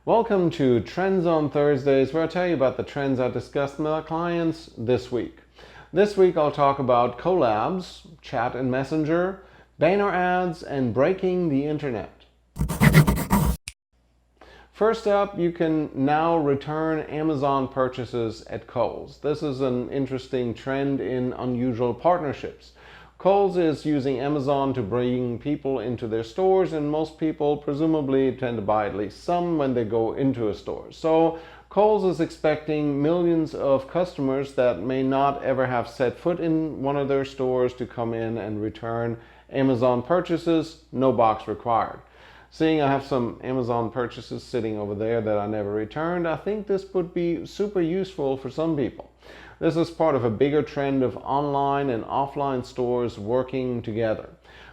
Welcome to Trends on Thursdays, where I tell you about the trends I discussed with my clients this week. This week I'll talk about Colabs, chat and messenger, banner ads, and breaking the internet. First up, you can now return Amazon purchases at Kohls. This is an interesting trend in unusual partnerships. Kohls is using Amazon to bring people into their stores, and most people presumably tend to buy at least some when they go into a store. So Kohls is expecting millions of customers that may not ever have set foot in one of their stores to come in and return Amazon purchases, no box required. Seeing I have some Amazon purchases sitting over there that I never returned, I think this would be super useful for some people. This is part of a bigger trend of online and offline stores working together.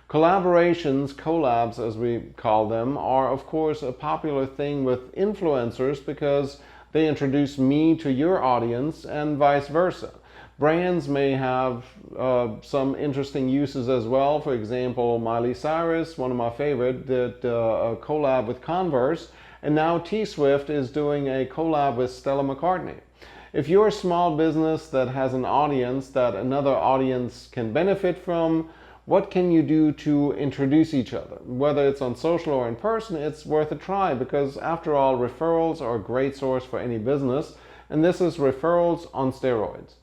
Collaborations, collabs as we call them, are of course a popular thing with influencers because they introduce me to your audience and vice versa. Brands may have some interesting uses as well. For example, Miley Cyrus, one of my favorite, did a collab with Converse, and now T-Swift is doing a collab with Stella McCartney. If you're a small business that has an audience that another audience can benefit from, what can you do to introduce each other? Whether it's on social or in person, it's worth a try because after all, referrals are a great source for any business, and this is referrals on steroids.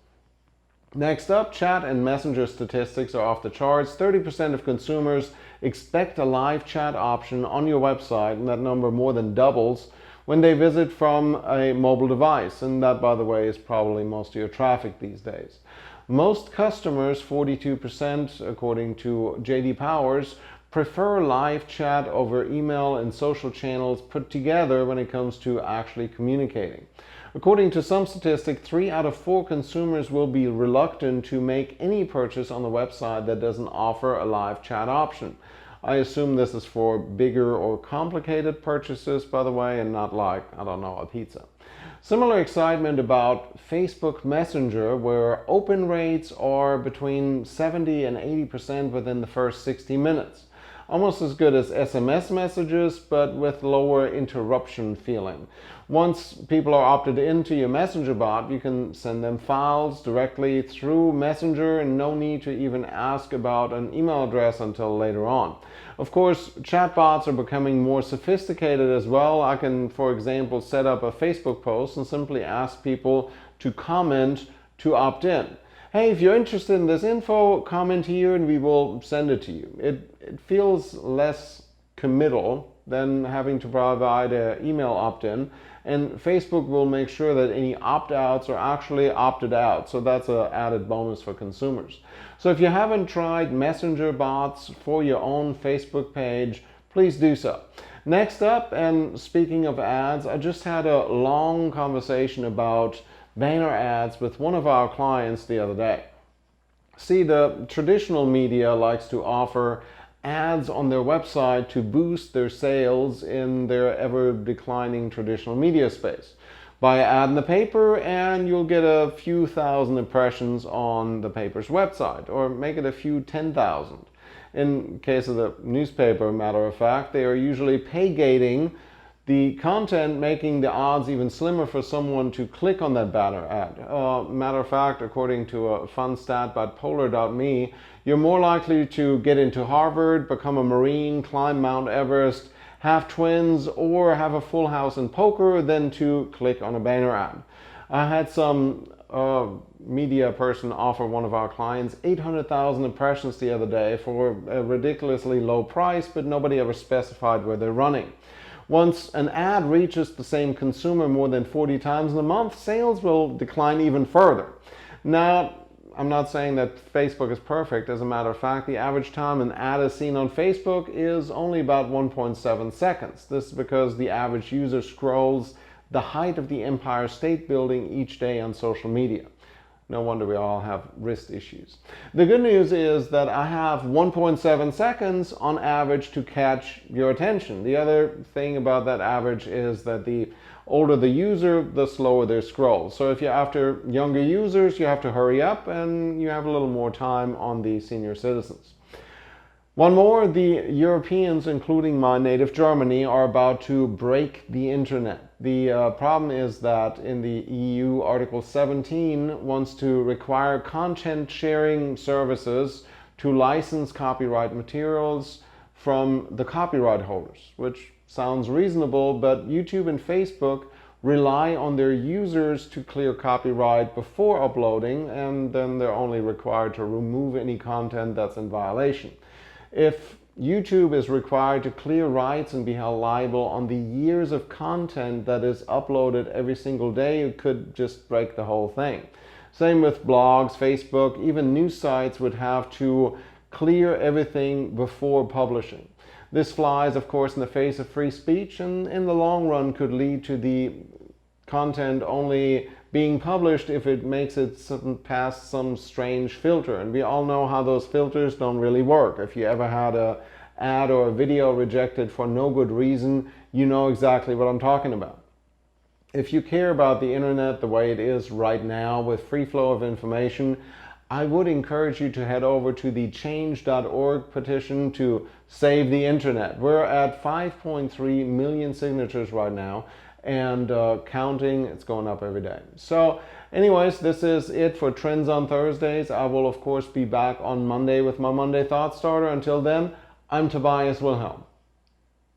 Next up, chat and messenger statistics are off the charts. 30% of consumers expect a live chat option on your website, and that number more than doubles when they visit from a mobile device. And that, by the way, is probably most of your traffic these days. Most customers, 42% according to JD Powers, prefer live chat over email and social channels put together when it comes to actually communicating. According to some statistic, 3 out of 4 consumers will be reluctant to make any purchase on the website that doesn't offer a live chat option. I assume this is for bigger or complicated purchases, by the way, and not like, I don't know, a pizza. Similar excitement about Facebook Messenger, where open rates are between 70 and 80% within the first 60 minutes. Almost as good as SMS messages, but with lower interruption feeling. Once people are opted into your Messenger bot, you can send them files directly through Messenger and no need to even ask about an email address until later on. Of course, chatbots are becoming more sophisticated as well. I can, for example, set up a Facebook post and simply ask people to comment to opt in. Hey, if you're interested in this info, comment here and we will send it to you. It feels less committal than having to provide an email opt-in, and Facebook will make sure that any opt-outs are actually opted out, so that's an added bonus for consumers. So if you haven't tried messenger bots for your own Facebook page, please do so. Next up, and speaking of ads, I just had a long conversation about banner ads with one of our clients the other day. See, the traditional media likes to offer ads on their website to boost their sales in their ever-declining traditional media space. Buy an ad in the paper and you'll get a few thousand impressions on the paper's website, or make it a few 10,000. In case of the newspaper, matter of fact, they are usually pay gating the content, making the odds even slimmer for someone to click on that banner ad. Matter of fact, according to a fun stat by Polar.me, you're more likely to get into Harvard, become a Marine, climb Mount Everest, have twins, or have a full house in poker than to click on a banner ad. I had some media person offer one of our clients 800,000 impressions the other day for a ridiculously low price, but nobody ever specified where they're running. Once an ad reaches the same consumer more than 40 times in a month, sales will decline even further. Now, I'm not saying that Facebook is perfect. As a matter of fact, the average time an ad is seen on Facebook is only about 1.7 seconds. This is because the average user scrolls the height of the Empire State Building each day on social media. No wonder we all have wrist issues. The good news is that I have 1.7 seconds on average to catch your attention. The other thing about that average is that the older the user, the slower their scroll. So if you're after younger users, you have to hurry up and you have a little more time on the senior citizens. One more, the Europeans, including my native Germany, are about to break the internet. The problem is that in the EU, Article 17 wants to require content sharing services to license copyright materials from the copyright holders, which sounds reasonable, but YouTube and Facebook rely on their users to clear copyright before uploading, and then they're only required to remove any content that's in violation. If YouTube is required to clear rights and be held liable on the years of content that is uploaded every single day, it could just break the whole thing. Same with blogs, Facebook, even news sites would have to clear everything before publishing. This flies, of course, in the face of free speech, and in the long run could lead to the content only being published if it makes it past some strange filter. And we all know how those filters don't really work. If you ever had an ad or a video rejected for no good reason, you know exactly what I'm talking about. If you care about the internet the way it is right now with free flow of information, I would encourage you to head over to the change.org petition to save the internet. We're at 5.3 million signatures right now, and counting. It's going up every day. So anyways, this is it for Trends on Thursdays. I will of course be back on Monday with my Monday Thought Starter. Until then, I'm Tobias Wilhelm.